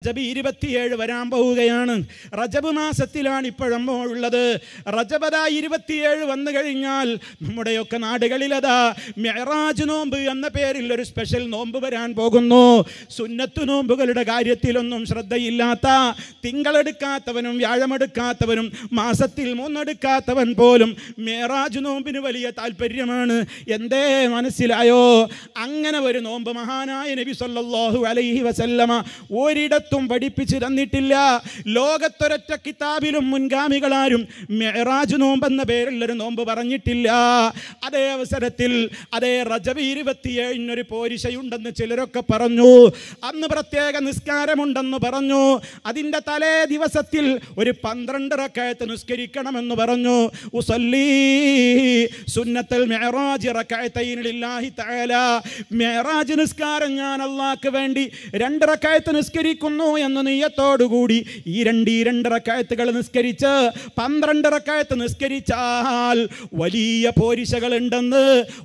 റജബ് 27 വരാൻ പോവുകയാണ്. റജബ് മാസത്തിലാണ് ഇപ്പോഴമ്മ ഉള്ളത്. റജബദാ 27 വന്നു കഴിഞ്ഞാൽ നമ്മുടെയൊക്കെ നാടുകളിലതാ മിഅ്റാജ് നോമ്പ് എന്ന പേരിൽ ഒരു സ്പെഷ്യൽ നോമ്പ് വരാൻ പോകുന്നു. സുന്നത്ത് നോമ്പുകളുടെ കാര്യത്തിലൊന്നും ശ്രദ്ധയില്ലാത്ത, തിങ്കളെടുക്കാത്തവനും വ്യാഴമെടുക്കാത്തവനും മാസത്തിൽ 3 എടുക്കാത്തവൻ പോലും മിഅ്റാജ് നോമ്പിന് വലിയ താല്പര്യമാണ്. എന്തേ മനസ്സിലായോ? അങ്ങനെ ഒരു നോമ്പ് മഹാനായ നബി സല്ലല്ലാഹു അലൈഹി വസല്ലമ ഒരിടത്തും പഠിപ്പിച്ചു തന്നിട്ടില്ല. ലോകത്തൊരൊറ്റ കിതാബിലും മുൻഗാമികളാരും മിഅ്റാജ് നോമ്പ് എന്ന പേരിൽ ഒരു നോമ്പ് പറഞ്ഞിട്ടില്ല. അതേ അവസരത്തിൽ അതേ റജബ് 27 ഒരു പോരിശയുണ്ടെന്ന് ചിലരൊക്കെ പറഞ്ഞു. അന്ന് പ്രത്യേക നിസ്കാരമുണ്ടെന്ന് പറഞ്ഞു. അതിൻ്റെ തലേ ദിവസത്തിൽ ഒരു 12 റക്അത്ത് നിസ്കരിക്കണമെന്ന് പറഞ്ഞു. ഉസല്ലി സുന്നത്തുൽ മിഅ്റാജ് റക്അത്തൈൻ ലില്ലാഹി തആല. മിഅ്റാജ് നിസ്കാരം ഞാൻ അല്ലാഹുവിന് വേണ്ടി 2 റക്അത്ത് നിസ്കരിക്കുന്നു എന്ന നിയ്യത്തോടുകൂടി ഈ 2 റക്അത്തുകൾ നിസ്കരിച്ച് 12 റക്അത്ത് നിസ്കരിച്ചാൽ വലിയ പോരിശകൾ ഉണ്ടെന്ന്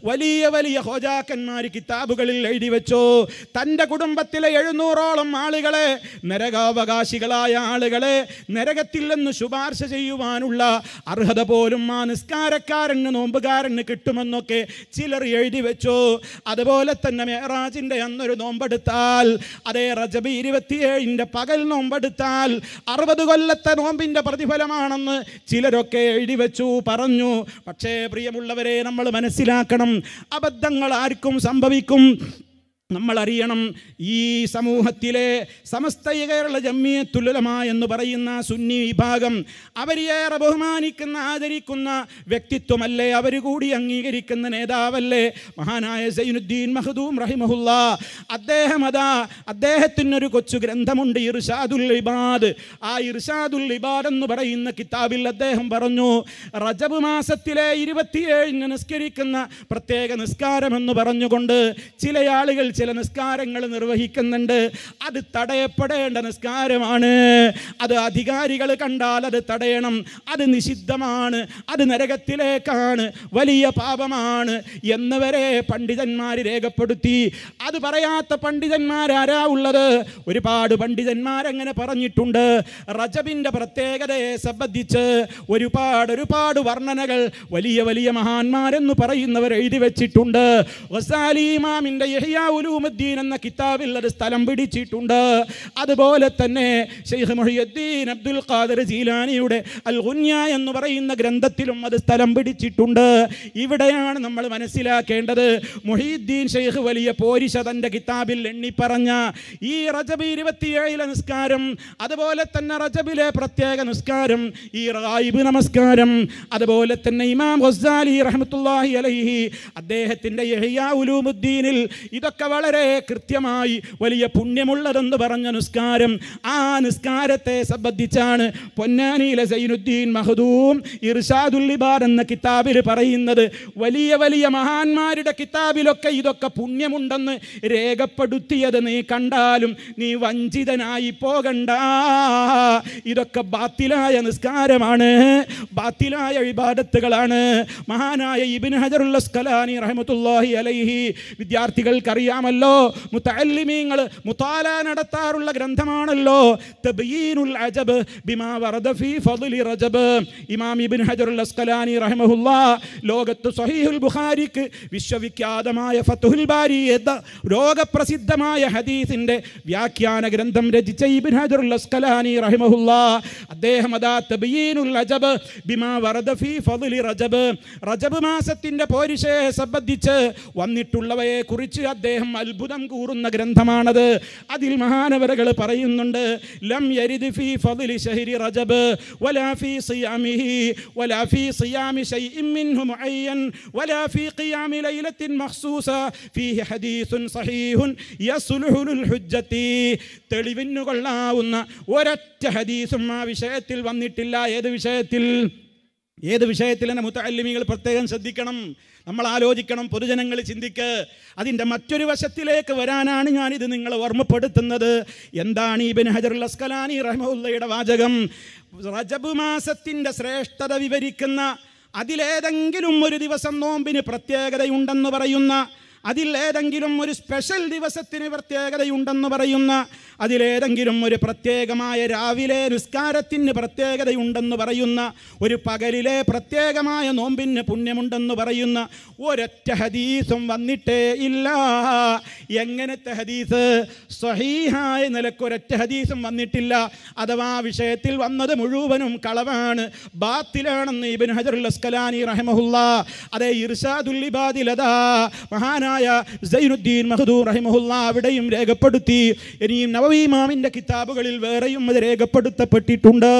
വലിയ വലിയ ഹോജാക്കന്മാർ കിതാബുകളിൽ എഴുതി വെച്ചു. തൻ്റെ കുടുംബത്തിലെ 700ഓളം ആളുകളെ, നരകാവകാശികളായ ആളുകളെ നരകത്തിൽ നിന്ന് ശുപാർശ ചെയ്യുവാനുള്ള അർഹത പോലും ആ നിസ്കാരക്കാരന്, നോമ്പുകാരന് കിട്ടുമെന്നൊക്കെ ചിലർ എഴുതി വെച്ചു. അതുപോലെ തന്നെ മിഅ്റാജിൻ്റെ അന്നൊരു നോമ്പെടുത്താൽ, അതേ റജബ് 27 പകൽ നോമ്പെടുത്താൽ 60 കൊല്ലത്തെ നോമ്പിൻ്റെ പ്രതിഫലമാണെന്ന് ചിലരൊക്കെ എഴുതി വെച്ചു, പറഞ്ഞു. പക്ഷേ പ്രിയമുള്ളവരെ, നമ്മൾ മനസ്സിലാക്കണം, അബദ്ധങ്ങൾ ആർക്കും സംഭവിക്കും. നമ്മൾ അറിയണം, ഈ സമൂഹത്തിലെ സമസ്ത കേരള ജംഇയ്യത്തുൽ ഉലമ എന്ന് പറയുന്ന സുന്നി വിഭാഗം അവരേറെ ബഹുമാനിക്കുന്ന, ആദരിക്കുന്ന വ്യക്തിത്വമല്ലേ, അവർ കൂടി അംഗീകരിക്കുന്ന നേതാവല്ലേ മഹാനായ സൈനുദ്ദീൻ മഖ്ദൂം റഹിമഹുല്ലാ. അദ്ദേഹത്തിനൊരു കൊച്ചു ഗ്രന്ഥമുണ്ട്, ഇർശാദുൽ ഇബാദ്. ആ ഇർശാദുൽ ഇബാദ് എന്ന് പറയുന്ന കിതാബിൽ അദ്ദേഹം പറഞ്ഞു, റജബ് മാസത്തിലെ 27 നിസ്കരിക്കുന്ന പ്രത്യേക നിസ്കാരമെന്ന് പറഞ്ഞുകൊണ്ട് ചില ആളുകൾ ചില നിസ്കാരങ്ങൾ നിർവഹിക്കുന്നുണ്ട്. അത് തടയപ്പെടേണ്ട നിസ്കാരമാണ്. അത് അധികാരികൾ കണ്ടാൽ അത് തടയണം. അത് നിഷിദ്ധമാണ്, അത് നരകത്തിലേക്കാണ്, വലിയ പാപമാണ് എന്നവരെ പണ്ഡിതന്മാർ രേഖപ്പെടുത്തി. അത് പറയാത്ത പണ്ഡിതന്മാരാരാ ഉള്ളത്? ഒരുപാട് പണ്ഡിതന്മാരങ്ങനെ പറഞ്ഞിട്ടുണ്ട്. റജബിൻ്റെ പ്രത്യേകതയെ സംബന്ധിച്ച് ഒരുപാട് വർണ്ണനകൾ വലിയ വലിയ മഹാന്മാരെന്ന് പറയുന്നവർ എഴുതി വെച്ചിട്ടുണ്ട്. ഗസാലി ഇമാമിൻ്റെ ഇഹ്യാ ഉലൂമുദ്ദീൻ എന്ന കിതാബിൽ അത് സ്ഥലം പിടിച്ചിട്ടുണ്ട്. അതുപോലെ തന്നെ ശൈഖ് മുഹിയുദ്ദീൻ അബ്ദുൽ ഖാദിർ ജീലാനിയുടെ അൽ ഗുന്യ എന്ന് പറയുന്ന ഗ്രന്ഥത്തിലും അത് സ്ഥലം പിടിച്ചിട്ടുണ്ട്. ഇവിടെയാണ് നമ്മൾ മനസ്സിലാക്കേണ്ടത്, മുഹിയുദ്ദീൻ ശൈഖ് വലിയ പോരിശ തൻ്റെ കിതാബിൽ എണ്ണിപ്പറഞ്ഞ ഈ റജബ് 27 നിസ്കാരം, അതുപോലെ തന്നെ റജബിലെ പ്രത്യേക നിസ്കാരം, ഈ ഗായിബ് നമസ്കാരം, അതുപോലെ തന്നെ ഇമാം ഗസാലി റഹ്മത്തുള്ളാഹി അലൈഹി അദ്ദേഹത്തിൻ്റെ ഇഹ്യാ ഉലൂമുദ്ദീനിൽ ഇതൊക്കെ വളരെ കൃത്യമായി വലിയ പുണ്യമുള്ളതെന്ന് പറഞ്ഞ നിസ്കാരം. ആ നിസ്കാരത്തെ സംബന്ധിച്ചാണ് പൊന്നാനിയിലെ സൈനുദ്ദീൻ മഖ്ദൂം ഇർശാദുൽ ഇബാദ് എന്ന കിതാബിൽ പറയുന്നത്. വലിയ വലിയ മഹാന്മാരുടെ കിതാബിലൊക്കെ ഇതൊക്കെ പുണ്യമുണ്ടെന്ന് രേഖപ്പെടുത്തിയത് നീ കണ്ടാലും നീ വഞ്ചിതനായി പോകണ്ട. ഇതൊക്കെ ബാത്തിലായ നിസ്കാരമാണ്, ബാത്തിലായ ഇബാദത്തുകളാണ്. മഹാനായ ഇബ്നു ഹജറുൽ അസ്ഖലാനി റഹ്മത്തുള്ളാഹി അലൈഹി, വിദ്യാർത്ഥികൾക്കറിയാമല്ലോ, മുതഅല്ലിമീങ്ങൾ മുതാല നടത്താറുള്ള ഗ്രന്ഥമാണല്ലോ തബ്യീനുൽ അജബ് ബിമാ വറദ ഫീ ഫദ്ലി റജബ്. ഇമാം ഇബ്നു ഹജറുൽ അസ്ഖലാനി റഹിമഹുല്ലാ ലോകത്ത് സ്വഹീഹുൽ ബുഖാരിക്ക് വിശ്വവിഖ്യാതമായ ഫത്ഹുൽ ബാരി ലോകപ്രസിദ്ധമായ ഹദീസിൻ്റെ വ്യാഖ്യാന ഗ്രന്ഥം രചിച്ച ഇബ്നു ഹജറുൽ അസ്ഖലാനി റഹിമഹുല്ലാ അദ്ദേഹം അതാ തബ്യീനുൽ അജബ് ബിമാ വറദ ഫീ ഫദ്ലി റജബ്, റജബ് മാസത്തിൻ്റെ പോരിശയെ സംബന്ധിച്ച് വന്നിട്ടുള്ളവയെ കുറിച്ച് അദ്ദേഹം അത്ഭുതം കൂറുന്ന ഗ്രന്ഥമാണത്. അതിൽ മഹാനവരകൾ പറയുന്നുണ്ട്, ലം യരിദ് ഫീ ഫദ്ലി ശഹരി റജബ് വലാ ഫീ സിയാമിഹി വലാ ഫീ സിയാമി ശൈഇൻ മിൻഹു മുഅയ്യൻ വലാ ഫീ ഖിയാമി ലൈലത്തിൻ മഖ്സൂസ ഫീഹി ഹദീസുൻ സഹീഹുൻ യസ്ലുഹു ലിൽ ഹുജ്ജതി. തെളിവിന് കൊള്ളാവുന്ന ഒരൊറ്റ ഹദീസും ആ വിഷയത്തിൽ വന്നിട്ടില്ല. ഏത് വിഷയത്തിൽ എന്നെ മുതഅല്ലിമീങ്ങൾ പ്രത്യേകം ശ്രദ്ധിക്കണം, നമ്മൾ ആലോചിക്കണം, പൊതുജനങ്ങൾ ചിന്തിക്ക്. അതിൻ്റെ മറ്റൊരു വശത്തിലേക്ക് വരാനാണ് ഞാനിത് നിങ്ങളെ ഓർമ്മപ്പെടുത്തുന്നത്. എന്താണ് ഇബ്നു ഹജറുൽ അസ്ഖലാനി റഹിമഹുള്ളയുടെ വാചകം? റജബ് മാസത്തിൻ്റെ ശ്രേഷ്ഠത വിവരിക്കുന്ന, അതിലേതെങ്കിലും ഒരു ദിവസം നോമ്പിന് പ്രത്യേകതയുണ്ടെന്ന് പറയുന്ന, അതിൽ ഏതെങ്കിലും ഒരു സ്പെഷ്യൽ ദിവസത്തിന് പ്രത്യേകതയുണ്ടെന്ന് പറയുന്ന, അതിലേതെങ്കിലും ഒരു പ്രത്യേകമായ രാവിലെ നിസ്കാരത്തിന് പ്രത്യേകതയുണ്ടെന്ന് പറയുന്ന, ഒരു പകലിലെ പ്രത്യേകമായ നോമ്പിന് പുണ്യമുണ്ടെന്ന് പറയുന്ന ഒരൊറ്റ ഹദീസും വന്നിട്ടേ ഇല്ല. എങ്ങനത്തെ ഹദീസ്? സ്വഹീഹായ നിലക്കൊരൊറ്റ ഹദീസും വന്നിട്ടില്ല. അഥവാ വിഷയത്തിൽ വന്നത് മുഴുവനും കളവാണ്, ബാത്തിലാണെന്ന് ഇബ്നു ഹജറുൽ അസ്കലാനി റഹിമഹുല്ലാ അതേ ഇർശാദുൽ ഇബാദിൽ അതാ മഹാനായ സൈനുദ്ദീൻ മഖ്ദൂം റഹിമഹുല്ലാ അവിടെയും രേഖപ്പെടുത്തി. ഇനിയും നവവി ഇമാമിൻ്റെ കിതാബുകളിൽ വേറെയും അത് രേഖപ്പെടുത്തപ്പെട്ടിട്ടുണ്ട്.